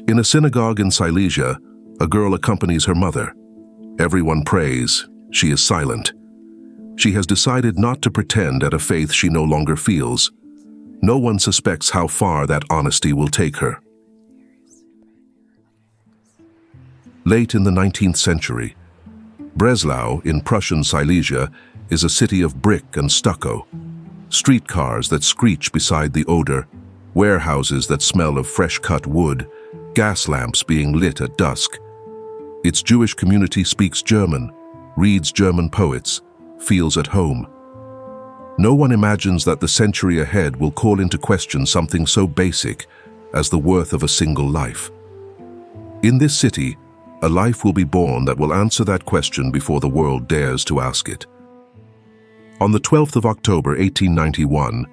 In a synagogue in Silesia, a girl accompanies her mother. Everyone prays. She is silent. She has decided not to pretend at a faith she no longer feels. No one suspects how far that honesty will take her. Late in the 19th century, Breslau in Prussian Silesia is a city of brick and stucco. Streetcars that screech beside the odor, warehouses that smell of fresh-cut wood, gas lamps being lit at dusk. Its Jewish community speaks German, reads German poets, feels at home. No one imagines that the century ahead will call into question something so basic as the worth of a single life. In this city, a life will be born that will answer that question before the world dares to ask it. On the 12th of October 1891,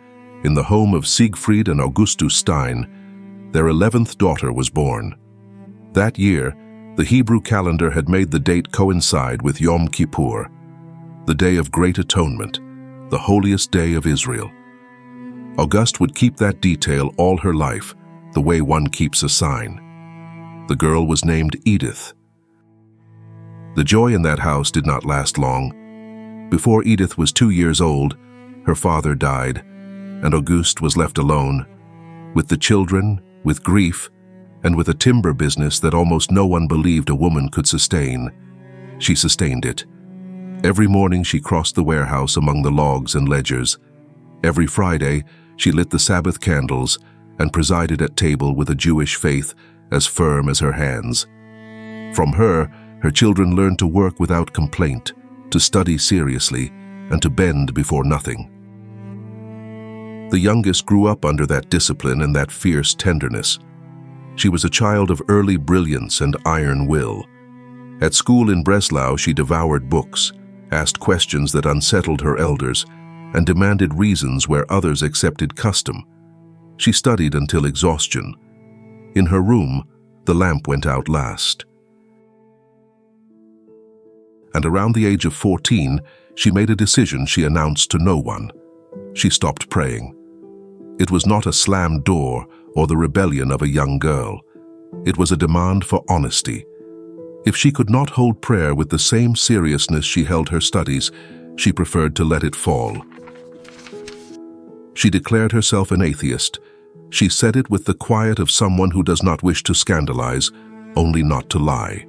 in the home of Siegfried and Augustus Stein, their 11th daughter was born. That year, the Hebrew calendar had made the date coincide with Yom Kippur, the Day of Great Atonement, the holiest day of Israel. Auguste would keep that detail all her life, the way one keeps a sign. The girl was named Edith. The joy in that house did not last long. Before Edith was 2 years old, her father died, and Auguste was left alone, with the children, with grief, and with a timber business that almost no one believed a woman could sustain. She sustained it. Every morning she crossed the warehouse among the logs and ledgers. Every Friday she lit the Sabbath candles and presided at table with a Jewish faith as firm as her hands. From her children learned to work without complaint, to study seriously, and to bend before nothing. The youngest grew up under that discipline and that fierce tenderness. She was a child of early brilliance and iron will. At school in Breslau, she devoured books, asked questions that unsettled her elders, and demanded reasons where others accepted custom. She studied until exhaustion. In her room, the lamp went out last. And around the age of 14, she made a decision she announced to no one. She stopped praying. It was not a slammed door or the rebellion of a young girl. It was a demand for honesty. If she could not hold prayer with the same seriousness she held her studies, she preferred to let it fall. She declared herself an atheist. She said it with the quiet of someone who does not wish to scandalize, only not to lie.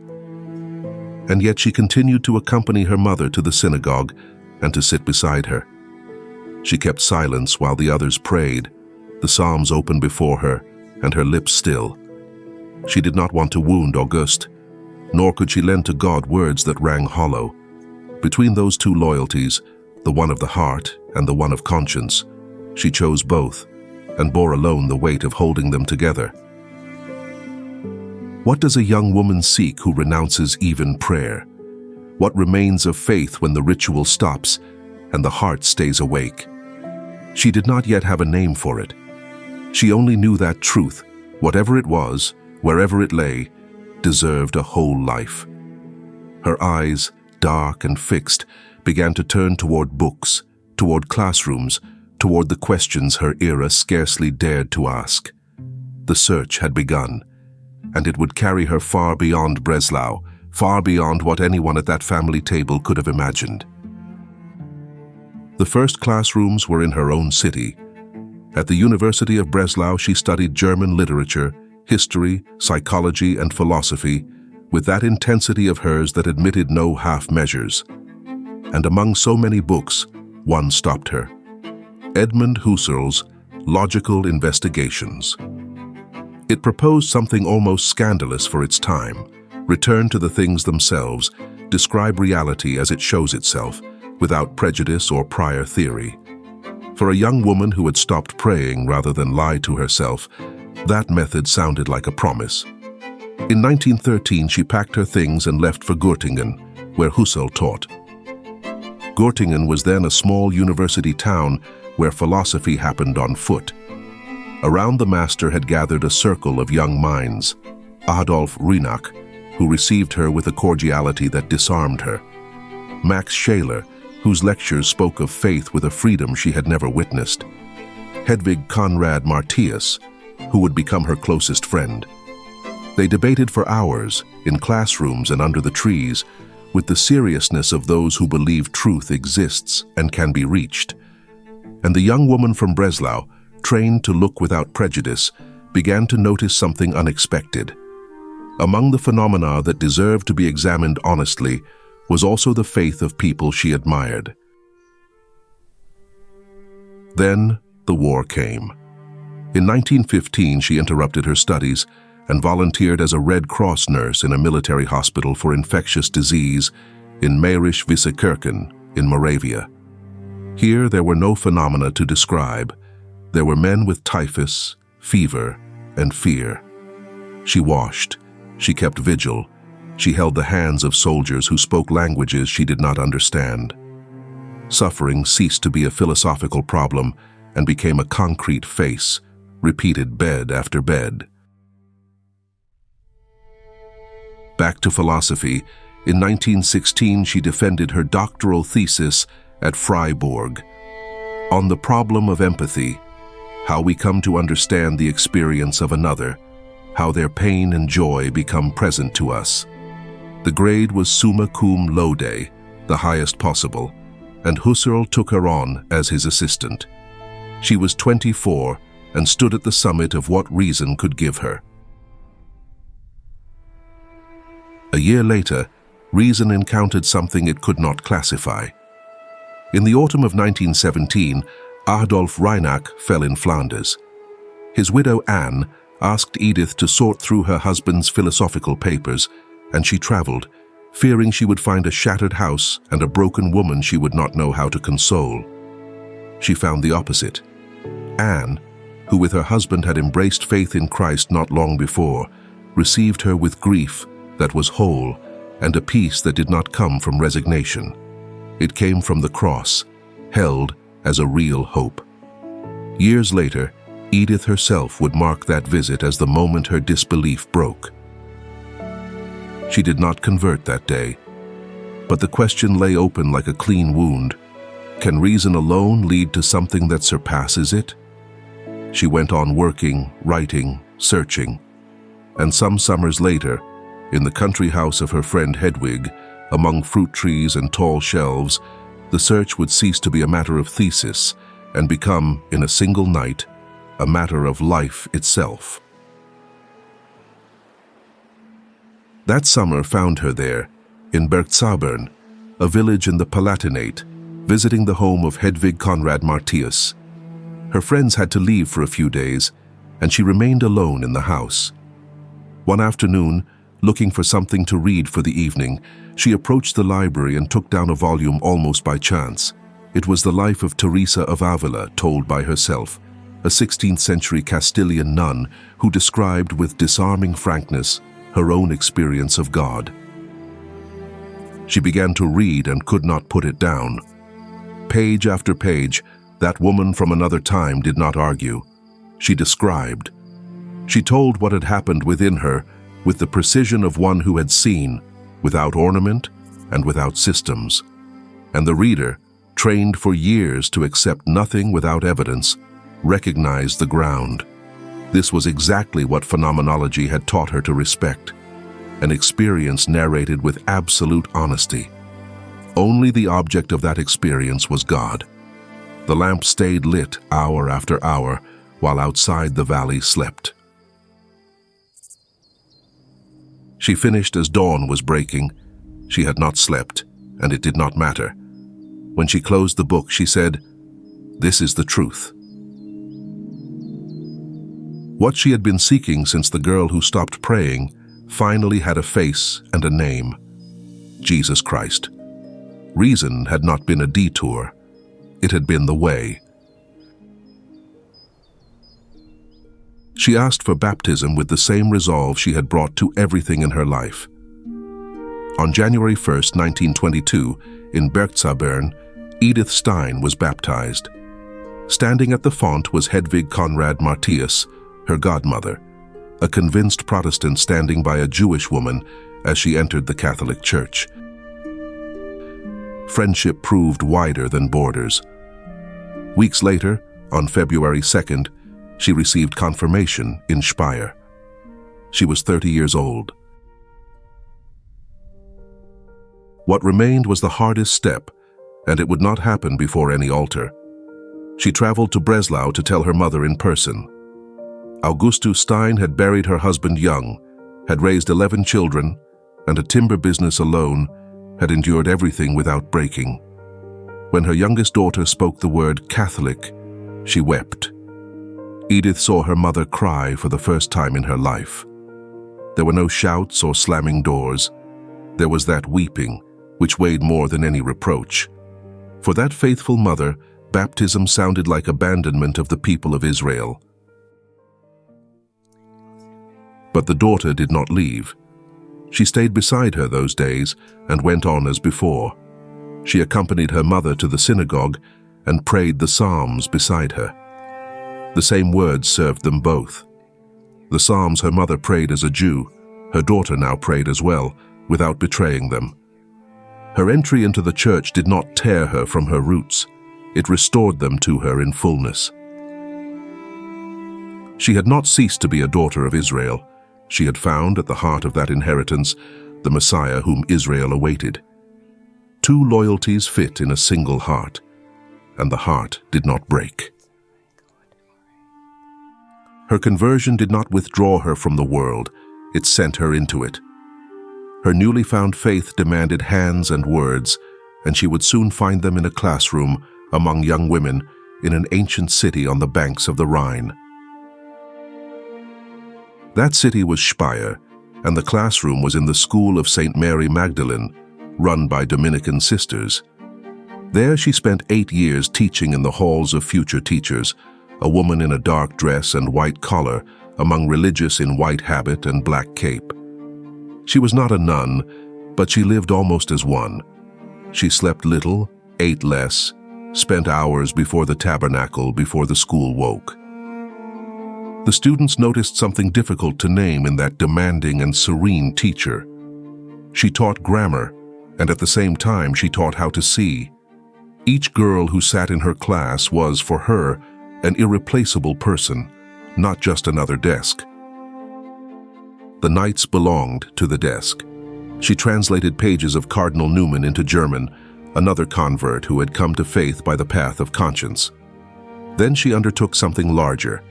And yet she continued to accompany her mother to the synagogue and to sit beside her. She kept silence while the others prayed, the psalms open before her, and her lips still. She did not want to wound Auguste, nor could she lend to God words that rang hollow. Between those two loyalties, the one of the heart and the one of conscience, she chose both, and bore alone the weight of holding them together. What does a young woman seek who renounces even prayer? What remains of faith when the ritual stops and the heart stays awake? She did not yet have a name for it. She only knew that truth, whatever it was, wherever it lay, deserved a whole life. Her eyes, dark and fixed, began to turn toward books, toward classrooms, toward the questions her era scarcely dared to ask. The search had begun, and it would carry her far beyond Breslau, far beyond what anyone at that family table could have imagined. The first classrooms were in her own city. At the University of Breslau, she studied German literature, history, psychology, and philosophy with that intensity of hers that admitted no half measures. And among so many books, one stopped her. Edmund Husserl's Logical Investigations. It proposed something almost scandalous for its time: return to the things themselves, describe reality as it shows itself, without prejudice or prior theory. For a young woman who had stopped praying rather than lie to herself, that method sounded like a promise. In 1913, she packed her things and left for Göttingen, where Husserl taught. Göttingen was then a small university town where philosophy happened on foot. Around the master had gathered a circle of young minds: Adolf Reinach, who received her with a cordiality that disarmed her; Max Scheler, whose lectures spoke of faith with a freedom she had never witnessed; Hedwig Conrad Martius, who would become her closest friend; They debated for hours, in classrooms and under the trees, with the seriousness of those who believe truth exists and can be reached. And the young woman from Breslau, trained to look without prejudice, began to notice something unexpected. Among the phenomena that deserved to be examined honestly was also the faith of people she admired. Then the war came. In 1915, she interrupted her studies and volunteered as a Red Cross nurse in a military hospital for infectious disease in Mährisch-Wiesekirchen in Moravia. Here there were no phenomena to describe. There were men with typhus, fever, and fear. She washed. She kept vigil. She held the hands of soldiers who spoke languages she did not understand. Suffering ceased to be a philosophical problem and became a concrete face, repeated bed after bed. Back to philosophy, in 1916 she defended her doctoral thesis at Freiburg on the problem of empathy, how we come to understand the experience of another, how their pain and joy become present to us. The grade was summa cum laude, the highest possible, and Husserl took her on as his assistant. She was 24 and stood at the summit of what reason could give her. A year later, reason encountered something it could not classify. In the autumn of 1917, Adolf Reinach fell in Flanders. His widow Anne asked Edith to sort through her husband's philosophical papers, and she traveled, fearing she would find a shattered house and a broken woman she would not know how to console. She found the opposite. Anne, who with her husband had embraced faith in Christ not long before, received her with grief that was whole and a peace that did not come from resignation. It came from the cross, held as a real hope. Years later, Edith herself would mark that visit as the moment her disbelief broke. She did not convert that day, but the question lay open like a clean wound. Can reason alone lead to something that surpasses it? She went on working, writing, searching, and some summers later, in the country house of her friend Hedwig, among fruit trees and tall shelves, the search would cease to be a matter of thesis and become, in a single night, a matter of life itself. That summer found her there, in Berchtesgaden, a village in the Palatinate, visiting the home of Hedwig Conrad Martius. Her friends had to leave for a few days, and she remained alone in the house. One afternoon, looking for something to read for the evening, she approached the library and took down a volume almost by chance. It was the life of Teresa of Ávila, told by herself, a 16th-century Castilian nun who described with disarming frankness her own experience of God. She began to read and could not put it down. Page after page, that woman from another time did not argue. She described. She told what had happened within her with the precision of one who had seen, without ornament and without systems. And the reader, trained for years to accept nothing without evidence, recognized the ground. This was exactly what phenomenology had taught her to respect, an experience narrated with absolute honesty. Only the object of that experience was God. The lamp stayed lit hour after hour, while outside the valley slept. She finished as dawn was breaking. She had not slept, and it did not matter. When she closed the book, she said, "This is the truth." What she had been seeking since the girl who stopped praying finally had a face and a name: Jesus Christ. Reason had not been a detour. It had been the way. She asked for baptism with the same resolve she had brought to everything in her life. On January 1st, 1922, in Berchtesgaden, Edith Stein was baptized. Standing at the font was Hedwig Conrad Martius, her godmother, a convinced Protestant standing by a Jewish woman as she entered the Catholic Church. Friendship proved wider than borders. Weeks later, on February 2nd, she received confirmation in Speyer. She was 30 years old. What remained was the hardest step, and it would not happen before any altar. She traveled to Breslau to tell her mother in person. Edith Stein had buried her husband young, had raised 11 children, and a timber business alone had endured everything without breaking. When her youngest daughter spoke the word Catholic, she wept. Edith saw her mother cry for the first time in her life. There were no shouts or slamming doors. There was that weeping, which weighed more than any reproach. For that faithful mother, baptism sounded like abandonment of the people of Israel. But the daughter did not leave. She stayed beside her those days and went on as before. She accompanied her mother to the synagogue and prayed the Psalms beside her. The same words served them both. The Psalms her mother prayed as a Jew, her daughter now prayed as well, without betraying them. Her entry into the church did not tear her from her roots. It restored them to her in fullness. She had not ceased to be a daughter of Israel. She had found at the heart of that inheritance the Messiah whom Israel awaited. Two loyalties fit in a single heart, and the heart did not break. Her conversion did not withdraw her from the world, it sent her into it. Her newly found faith demanded hands and words, and she would soon find them in a classroom among young women in an ancient city on the banks of the Rhine. That city was Speyer, and the classroom was in the school of St. Mary Magdalene, run by Dominican sisters. There she spent 8 years teaching in the halls of future teachers, a woman in a dark dress and white collar among religious in white habit and black cape. She was not a nun, but she lived almost as one. She slept little, ate less, spent hours before the tabernacle before the school woke. The students noticed something difficult to name in that demanding and serene teacher. She taught grammar, and at the same time she taught how to see. Each girl who sat in her class was, for her, an irreplaceable person, not just another desk. The nights belonged to the desk. She translated pages of Cardinal Newman into German, another convert who had come to faith by the path of conscience. Then she undertook something larger,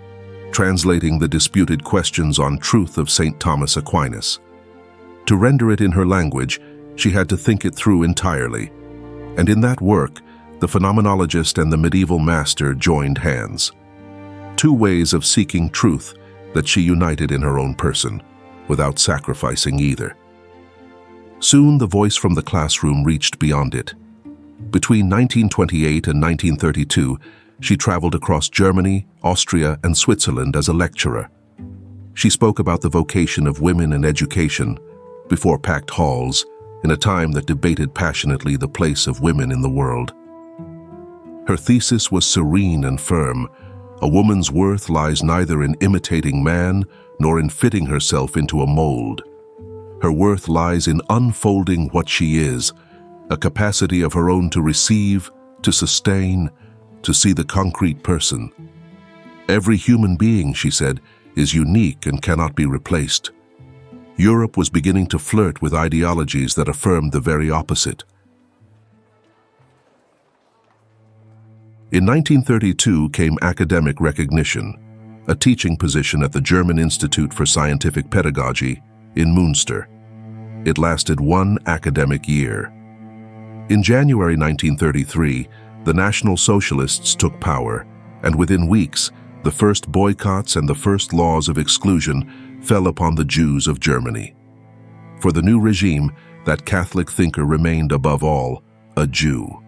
translating the disputed questions on truth of St. Thomas Aquinas. To render it in her language, she had to think it through entirely, and in that work, the phenomenologist and the medieval master joined hands. Two ways of seeking truth that she united in her own person, without sacrificing either. Soon the voice from the classroom reached beyond it. Between 1928 and 1932, she traveled across Germany, Austria, and Switzerland as a lecturer. She spoke about the vocation of women in education before packed halls in a time that debated passionately the place of women in the world. Her thesis was serene and firm. A woman's worth lies neither in imitating man nor in fitting herself into a mold. Her worth lies in unfolding what she is, a capacity of her own to receive, to sustain, to see the concrete person. Every human being, she said, is unique and cannot be replaced. Europe was beginning to flirt with ideologies that affirmed the very opposite. In 1932 came academic recognition, a teaching position at the German Institute for Scientific Pedagogy in Münster. It lasted 1 academic year. In January 1933, the National Socialists took power, and within weeks, the first boycotts and the first laws of exclusion fell upon the Jews of Germany. For the new regime, that Catholic thinker remained above all a Jew.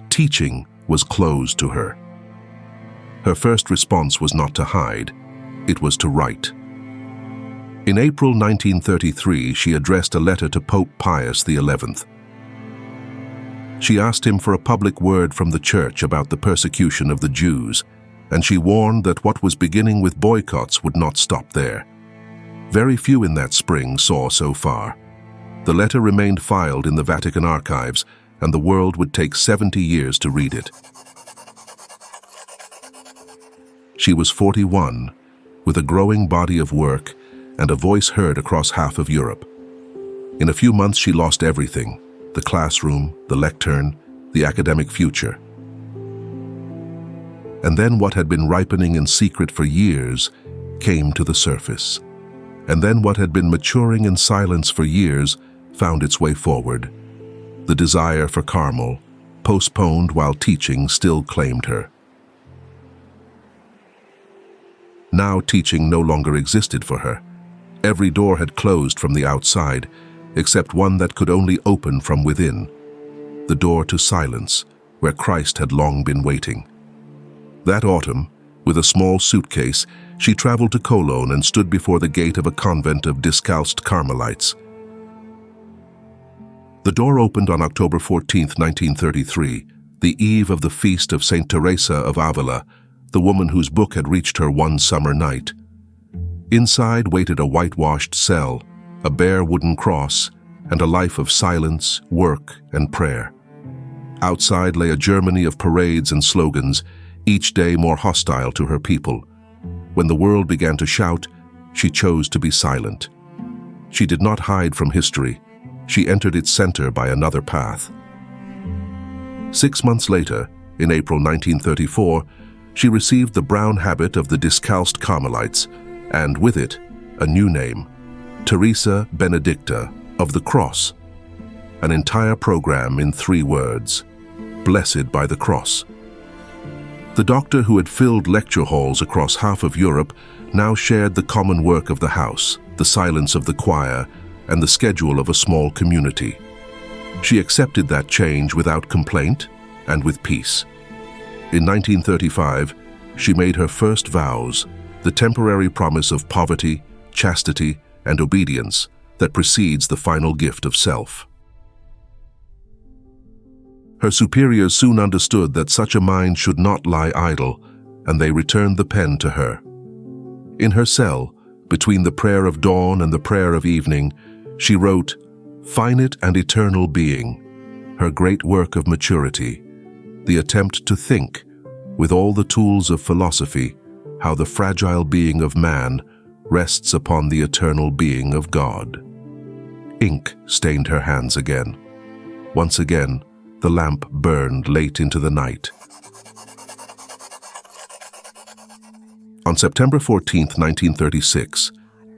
Teaching was closed to her. Her first response was not to hide, it was to write. In April 1933, she addressed a letter to Pope Pius XI. She asked him for a public word from the Church about the persecution of the Jews, and she warned that what was beginning with boycotts would not stop there. Very few in that spring saw so far. The letter remained filed in the Vatican archives, and the world would take 70 years to read it. She was 41, with a growing body of work and a voice heard across half of Europe. In a few months she lost everything: the classroom, the lectern, the academic future. And then what had been ripening in secret for years came to the surface. And then what had been maturing in silence for years found its way forward. The desire for Carmel, postponed while teaching, still claimed her. Now teaching no longer existed for her. Every door had closed from the outside, except one that could only open from within, the door to silence, where Christ had long been waiting. That autumn, with a small suitcase, she traveled to Cologne and stood before the gate of a convent of discalced Carmelites. The door opened on October 14, 1933, the eve of the feast of Saint Teresa of Ávila, the woman whose book had reached her one summer night. Inside waited a whitewashed cell, a bare wooden cross, and a life of silence, work, and prayer. Outside lay a Germany of parades and slogans, each day more hostile to her people. When the world began to shout, she chose to be silent. She did not hide from history. She entered its center by another path. 6 months later, in April 1934, she received the brown habit of the discalced Carmelites, and with it, a new name, Teresa Benedicta of the Cross. An entire program in 3 words: blessed by the cross. The doctor who had filled lecture halls across half of Europe now shared the common work of the house, the silence of the choir, and the schedule of a small community. She accepted that change without complaint and with peace. In 1935, she made her first vows, the temporary promise of poverty, chastity, and obedience that precedes the final gift of self. Her superiors soon understood that such a mind should not lie idle, and they returned the pen to her. In her cell, between the prayer of dawn and the prayer of evening, she wrote, "Finite and eternal being," her great work of maturity, the attempt to think, with all the tools of philosophy, how the fragile being of man rests upon the eternal being of God. Ink stained her hands again. Once again, the lamp burned late into the night. On September 14, 1936,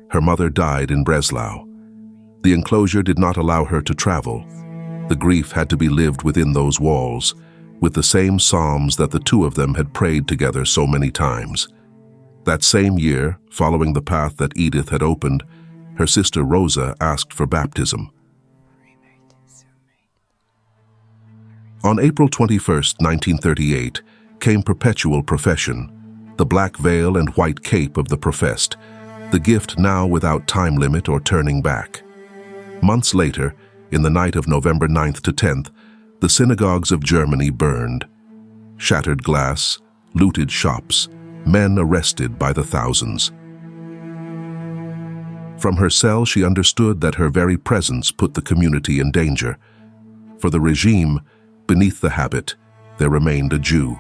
her mother died in Breslau. The enclosure did not allow her to travel. The grief had to be lived within those walls, with the same psalms that the two of them had prayed together so many times. That same year, following the path that Edith had opened, her sister Rosa asked for baptism. On April 21, 1938, came perpetual profession, the black veil and white cape of the professed, the gift now without time limit or turning back. Months later, in the night of November 9th to 10th, the synagogues of Germany burned. Shattered glass, looted shops, men arrested by the thousands. From her cell, she understood that her very presence put the community in danger. For the regime, beneath the habit, there remained a Jew.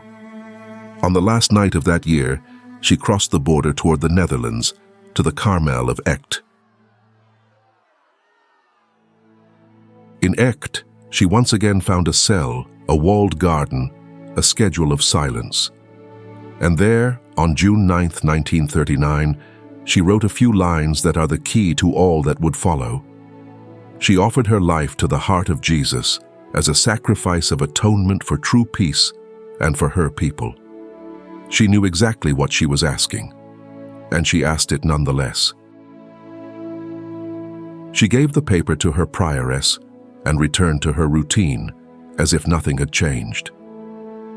On the last night of that year, she crossed the border toward the Netherlands, to the Carmel of Echt. In Echt, she once again found a cell, a walled garden, a schedule of silence. And there, on June 9, 1939, she wrote a few lines that are the key to all that would follow. She offered her life to the heart of Jesus as a sacrifice of atonement for true peace and for her people. She knew exactly what she was asking, and she asked it nonetheless. She gave the paper to her prioress and returned to her routine, as if nothing had changed.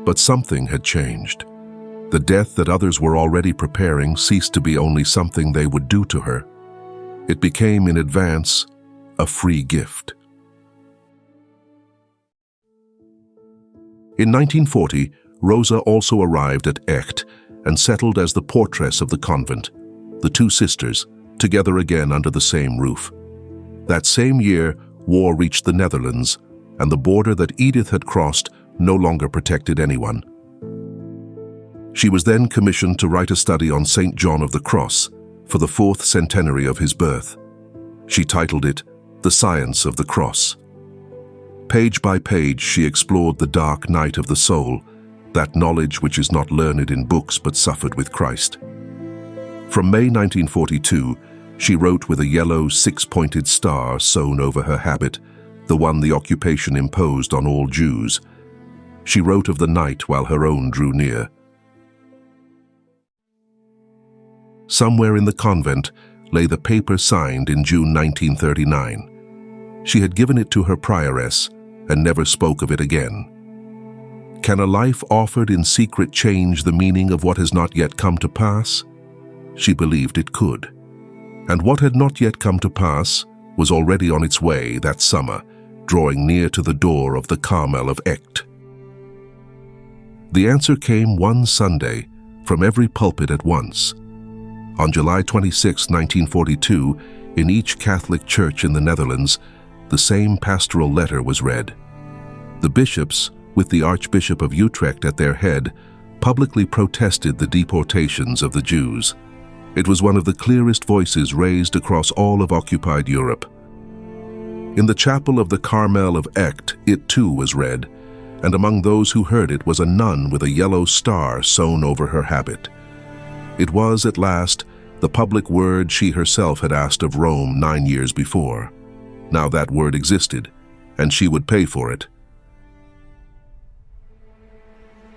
But something had changed. The death that others were already preparing ceased to be only something they would do to her. It became, in advance, a free gift. In 1940, Rosa also arrived at Echt and settled as the portress of the convent, the two sisters, together again under the same roof. That same year, war reached the Netherlands, and the border that Edith had crossed no longer protected anyone. She was then commissioned to write a study on St. John of the Cross, for the 4th centenary of his birth. She titled it, The Science of the Cross. Page by page, she explored the dark night of the soul, that knowledge which is not learned in books but suffered with Christ. From May 1942, she wrote with a yellow 6-pointed star sewn over her habit, the one the occupation imposed on all Jews. She wrote of the night while her own drew near. Somewhere in the convent lay the paper signed in June 1939. She had given it to her prioress and never spoke of it again. Can a life offered in secret change the meaning of what has not yet come to pass? She believed it could. And what had not yet come to pass was already on its way that summer, drawing near to the door of the Carmel of Cologne. The answer came one Sunday from every pulpit at once. On July 26, 1942, in each Catholic church in the Netherlands, the same pastoral letter was read. The bishops, with the Archbishop of Utrecht at their head, publicly protested the deportations of the Jews. It was one of the clearest voices raised across all of occupied Europe. In the chapel of the Carmel of Cologne, it too was read, and among those who heard it was a nun with a yellow star sewn over her habit. It was, at last, the public word she herself had asked of Rome 9 years before. Now that word existed, and she would pay for it.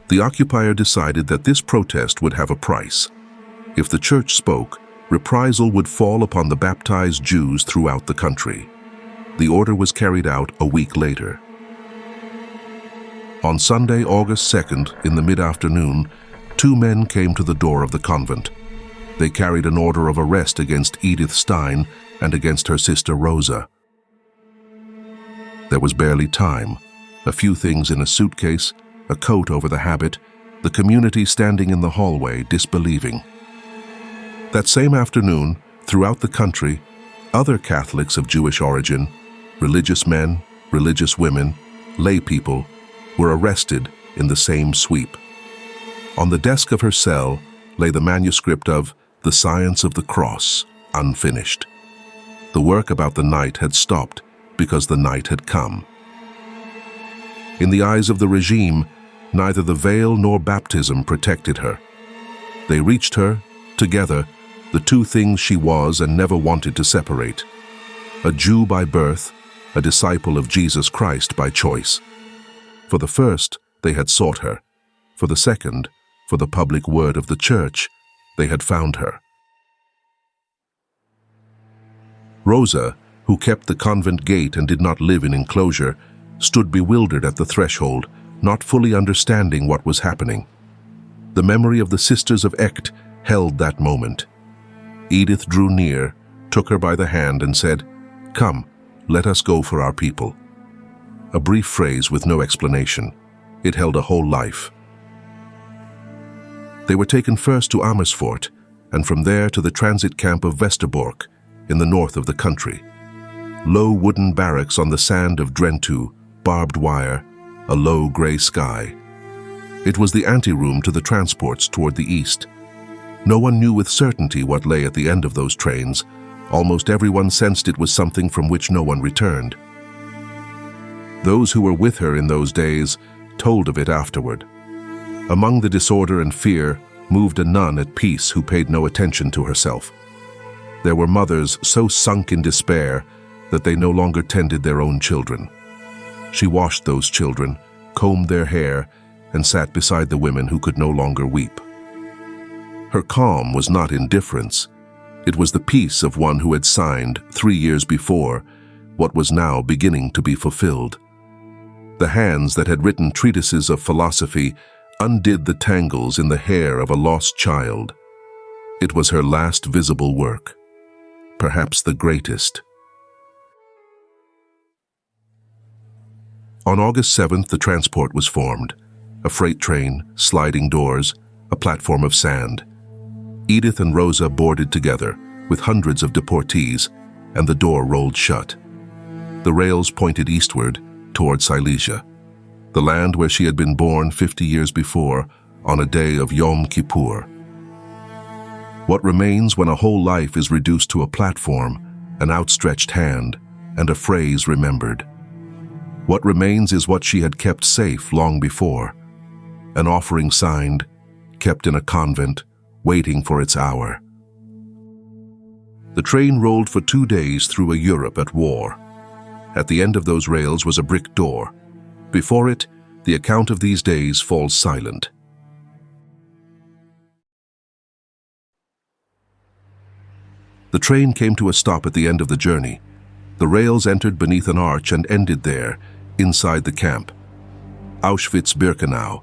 The occupier decided that this protest would have a price. If the church spoke, reprisal would fall upon the baptized Jews throughout the country. The order was carried out a week later. On Sunday, August 2nd, in the mid-afternoon, 2 men came to the door of the convent. They carried an order of arrest against Edith Stein and against her sister Rosa. There was barely time. A few things in a suitcase, a coat over the habit, the community standing in the hallway, disbelieving. That same afternoon, throughout the country, other Catholics of Jewish origin, religious men, religious women, lay people, were arrested in the same sweep. On the desk of her cell lay the manuscript of The Science of the Cross, unfinished. The work about the night had stopped because the night had come. In the eyes of the regime, neither the veil nor baptism protected her. They reached her, together, the 2 things she was and never wanted to separate. A Jew by birth, a disciple of Jesus Christ by choice. For the first, they had sought her. For the second, for the public word of the church, they had found her. Rosa, who kept the convent gate and did not live in enclosure, stood bewildered at the threshold, not fully understanding what was happening. The memory of the Sisters of Cologne held that moment. Edith drew near, took her by the hand and said, "Come, let us go for our people." A brief phrase with no explanation. It held a whole life. They were taken first to Amersfoort, and from there to the transit camp of Westerbork, in the north of the country. Low wooden barracks on the sand of Drenthe, barbed wire, a low gray sky. It was the anteroom to the transports toward the east. No one knew with certainty what lay at the end of those trains. Almost everyone sensed it was something from which no one returned. Those who were with her in those days told of it afterward. Among the disorder and fear moved a nun at peace who paid no attention to herself. There were mothers so sunk in despair that they no longer tended their own children. She washed those children, combed their hair, and sat beside the women who could no longer weep. Her calm was not indifference. It was the peace of one who had signed, 3 years before, what was now beginning to be fulfilled. The hands that had written treatises of philosophy undid the tangles in the hair of a lost child. It was her last visible work, perhaps the greatest. On August 7th, the transport was formed. A freight train, sliding doors, a platform of sand. Edith and Rosa boarded together, with hundreds of deportees, and the door rolled shut. The rails pointed eastward, toward Silesia, the land where she had been born 50 years before, on a day of Yom Kippur. What remains when a whole life is reduced to a platform, an outstretched hand, and a phrase remembered? What remains is what she had kept safe long before. An offering signed, kept in a convent, waiting for its hour. The train rolled for 2 days through a Europe at war. At the end of those rails was a brick door. Before it, the account of these days falls silent. The train came to a stop at the end of the journey. The rails entered beneath an arch and ended there, inside the camp. Auschwitz-Birkenau.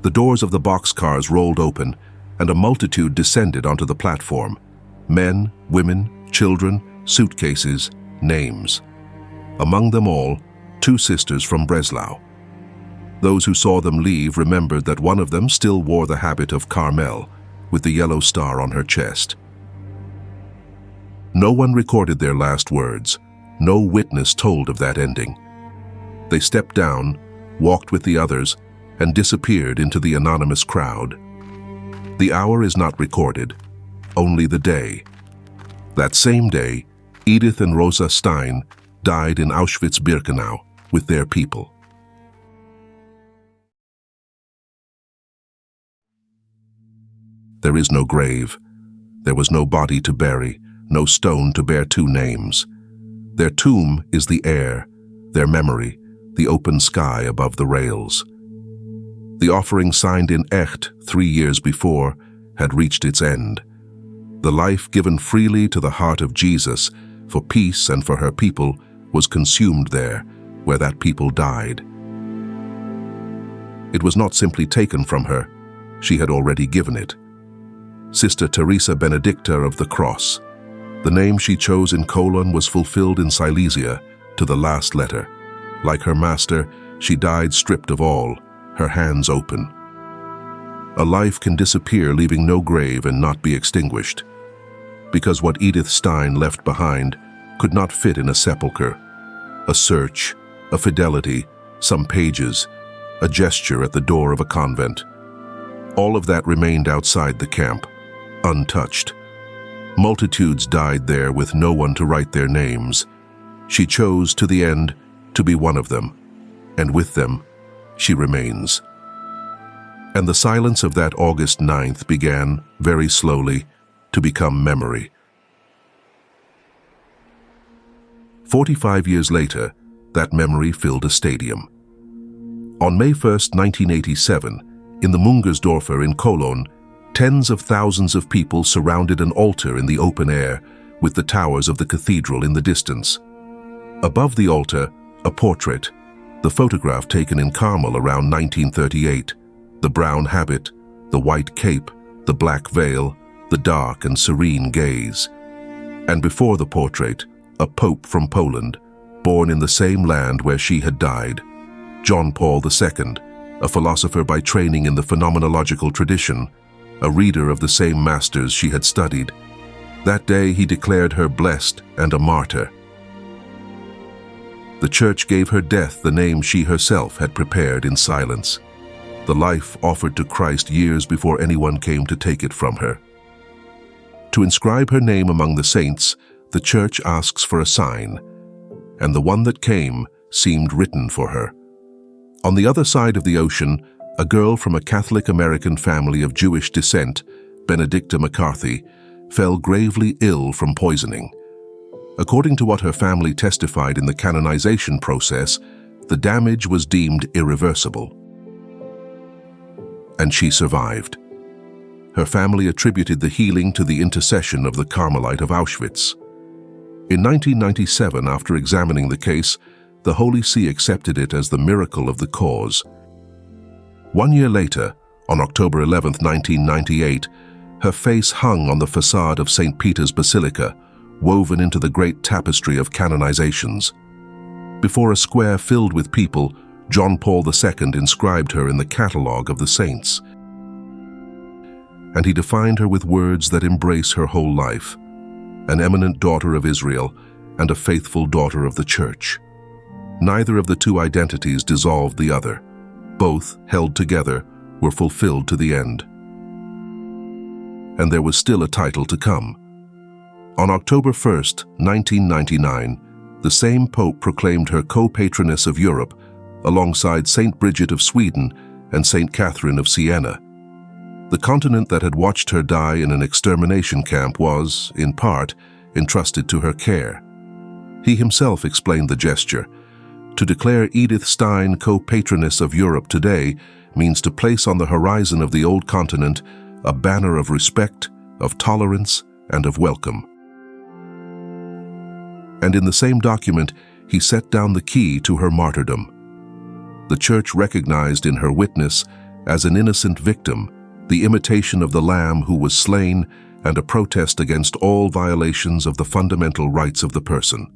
The doors of the boxcars rolled open, and a multitude descended onto the platform. Men, women, children, suitcases, names. Among them all, 2 sisters from Breslau. Those who saw them leave remembered that one of them still wore the habit of Carmel, with the yellow star on her chest. No one recorded their last words. No witness told of that ending. They stepped down, walked with the others, and disappeared into the anonymous crowd. The hour is not recorded, only the day. That same day, Edith and Rosa Stein died in Auschwitz-Birkenau with their people. There is no grave. There was no body to bury, no stone to bear 2 names. Their tomb is the air, their memory, the open sky above the rails. The offering signed in Echt 3 years before had reached its end. The life given freely to the heart of Jesus for peace and for her people was consumed there, where that people died. It was not simply taken from her, she had already given it. Sister Teresa Benedicta of the Cross. The name she chose in Cologne was fulfilled in Silesia to the last letter. Like her master, she died stripped of all, her hands open. A life can disappear, leaving no grave and not be extinguished. Because what Edith Stein left behind could not fit in a sepulchre. A search, a fidelity, some pages, a gesture at the door of a convent. All of that remained outside the camp, untouched. Multitudes died there with no one to write their names. She chose to the end to be one of them, and with them she remains. And the silence of that August 9th began, very slowly, to become memory. 45 years later, that memory filled a stadium. On May 1st, 1987, in the Mungersdorfer in Cologne, tens of thousands of people surrounded an altar in the open air, with the towers of the cathedral in the distance. Above the altar, a portrait, the photograph taken in Carmel around 1938, the brown habit, the white cape, the black veil, the dark and serene gaze. And before the portrait, a pope from Poland, born in the same land where she had died, John Paul II, a philosopher by training in the phenomenological tradition, a reader of the same masters she had studied. That day he declared her blessed and a martyr. The Church gave her death the name she herself had prepared in silence, the life offered to Christ years before anyone came to take it from her. To inscribe her name among the saints, the Church asks for a sign, and the one that came seemed written for her. On the other side of the ocean, a girl from a Catholic American family of Jewish descent, Benedicta McCarthy, fell gravely ill from poisoning. According to what her family testified in the canonization process, the damage was deemed irreversible. And she survived. Her family attributed the healing to the intercession of the Carmelite of Auschwitz. In 1997, after examining the case, the Holy See accepted it as the miracle of the cause. 1 year later, on October 11, 1998, her face hung on the facade of St. Peter's Basilica, woven into the great tapestry of canonizations. Before a square filled with people, John Paul II inscribed her in the catalogue of the saints. And he defined her with words that embrace her whole life: an eminent daughter of Israel and a faithful daughter of the Church. Neither of the two identities dissolved the other. Both, held together, were fulfilled to the end. and there was still a title to come. On October 1st, 1999, the same Pope proclaimed her co-patroness of Europe alongside Saint Bridget of Sweden and Saint Catherine of Siena. The continent that had watched her die in an extermination camp was, in part, entrusted to her care. He himself explained the gesture. To declare Edith Stein co-patroness of Europe today means to place on the horizon of the old continent a banner of respect, of tolerance, and of welcome. And in the same document, he set down the key to her martyrdom. The Church recognized in her witness as an innocent victim the imitation of the Lamb who was slain and a protest against all violations of the fundamental rights of the person.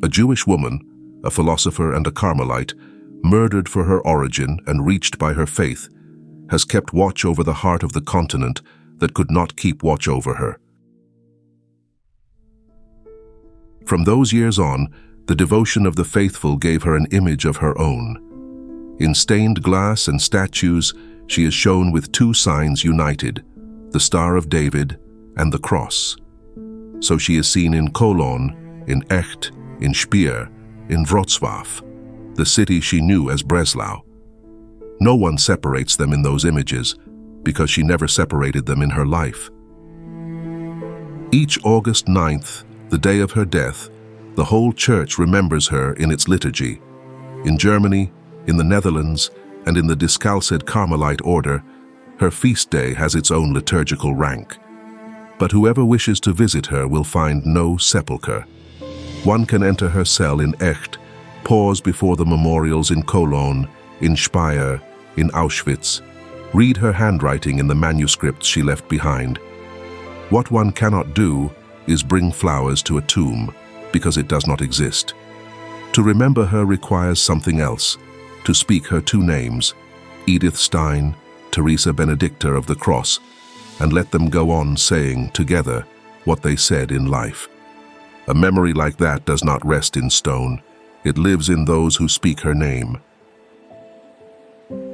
A Jewish woman, a philosopher and a Carmelite, murdered for her origin and reached by her faith, has kept watch over the heart of the continent that could not keep watch over her. From those years on, the devotion of the faithful gave her an image of her own. In stained glass and statues, she is shown with two signs united, the Star of David and the cross. So she is seen in Cologne, in Echt, in Speyer, in Wrocław, the city she knew as Breslau. No one separates them in those images, because she never separated them in her life. Each August 9th, the day of her death, the whole Church remembers her in its liturgy. In Germany, in the Netherlands, and in the Discalced Carmelite order, her feast day has its own liturgical rank. But whoever wishes to visit her will find no sepulchre. One can enter her cell in Echt, pause before the memorials in Cologne, in Speyer, in Auschwitz, read her handwriting in the manuscripts she left behind. What one cannot do is bring flowers to a tomb, because it does not exist. To remember her requires something else, to speak her two names, Edith Stein, Teresa Benedicta of the Cross, and let them go on saying together what they said in life. A memory like that does not rest in stone. It lives in those who speak her name.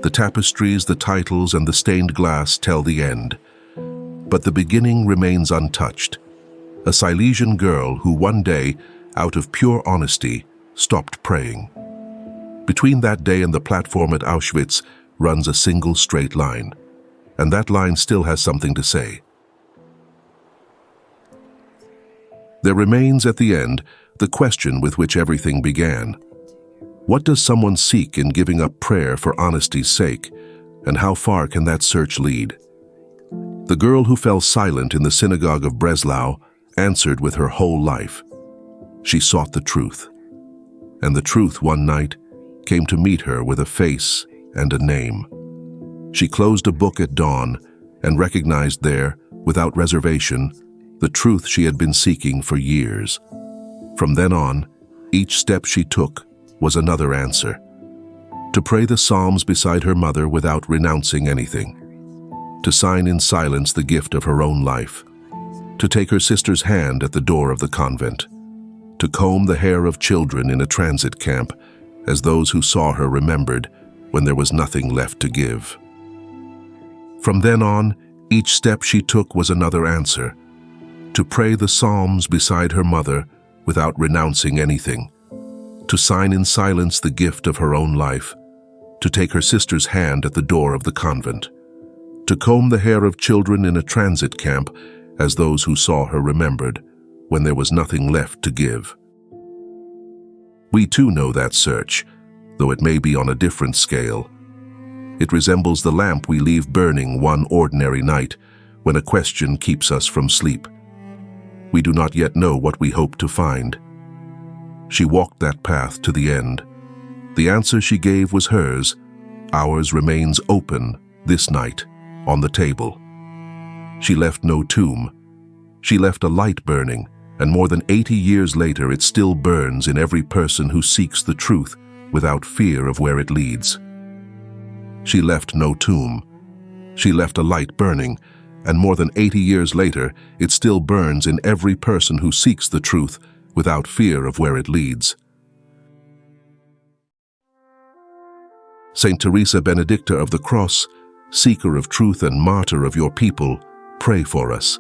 The tapestries, the titles, and the stained glass tell the end. But the beginning remains untouched. A Silesian girl who one day, out of pure honesty, stopped praying. Between that day and the platform at Auschwitz runs a single straight line, and that line still has something to say. There remains at the end the question with which everything began. What does someone seek in giving up prayer for honesty's sake, and how far can that search lead? The girl who fell silent in the synagogue of Breslau answered with her whole life. She sought the truth, and the truth one night came to meet her with a face and a name. She closed a book at dawn and recognized there, without reservation, the truth she had been seeking for years. From then on, each step she took was another answer. To pray the Psalms beside her mother without renouncing anything. To sign in silence the gift of her own life. To take her sister's hand at the door of the convent. To comb the hair of children in a transit camp, as those who saw her remembered when there was nothing left to give. From then on, each step she took was another answer. To pray the Psalms beside her mother without renouncing anything. To sign in silence the gift of her own life. To take her sister's hand at the door of the convent. To comb the hair of children in a transit camp, as those who saw her remembered when there was nothing left to give. We too know that search, though it may be on a different scale. It resembles the lamp we leave burning one ordinary night when a question keeps us from sleep. We do not yet know what we hope to find. She walked that path to the end. The answer she gave was hers. Ours remains open this night on the table. She left no tomb. She left a light burning, and more than 80 years later it still burns in every person who seeks the truth without fear of where it leads. She left no tomb. She left a light burning, and more than 80 years later it still burns in every person who seeks the truth without fear of where it leads. Saint Teresa Benedicta of the Cross, seeker of truth and martyr of your people, pray for us.